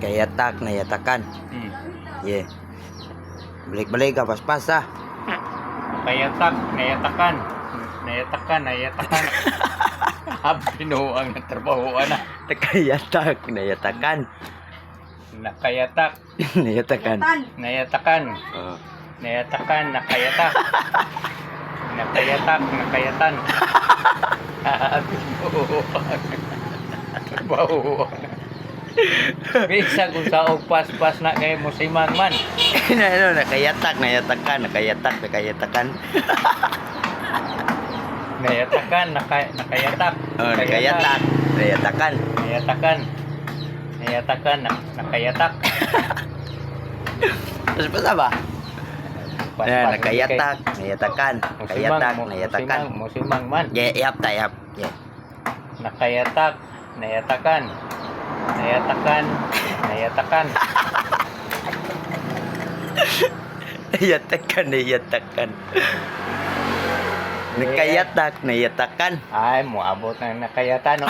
Kayatak, nayatakan. Hmm. Yeah. Balik-balik ka, paspas ha. Nakayatak, nayatakan. Nayatakan, nayatakan. Binuang ng trabahoan na. Kayatak, nayatakan. Nakayatak, Nayatakan. nayatakan. Oh. Nayatakan, nakayatak. Nakayatak, nakayatan. Binuang. Trabahoan. Bisa kung sa pas-pas na kayo musimang man. Ano, nakayatak, nayatakan, nakayatak, nakayatakan. Nayatakan, nakayatak. Oh, nakayatak, nayatakan. Nayatakan. Nayatakan, nakayatak. Paspas ba? Ayan, nakayatak, nayatakan, nakayatak, nayatakan. Musimang man. Yeah, yap, tayap. Yeah. Nakayatak, nayatakan. Nayatakan, nayatakan. Nayatakan, nayatakan. Nakayatak, nayatakan. Ay, moabot na nakayatan. No?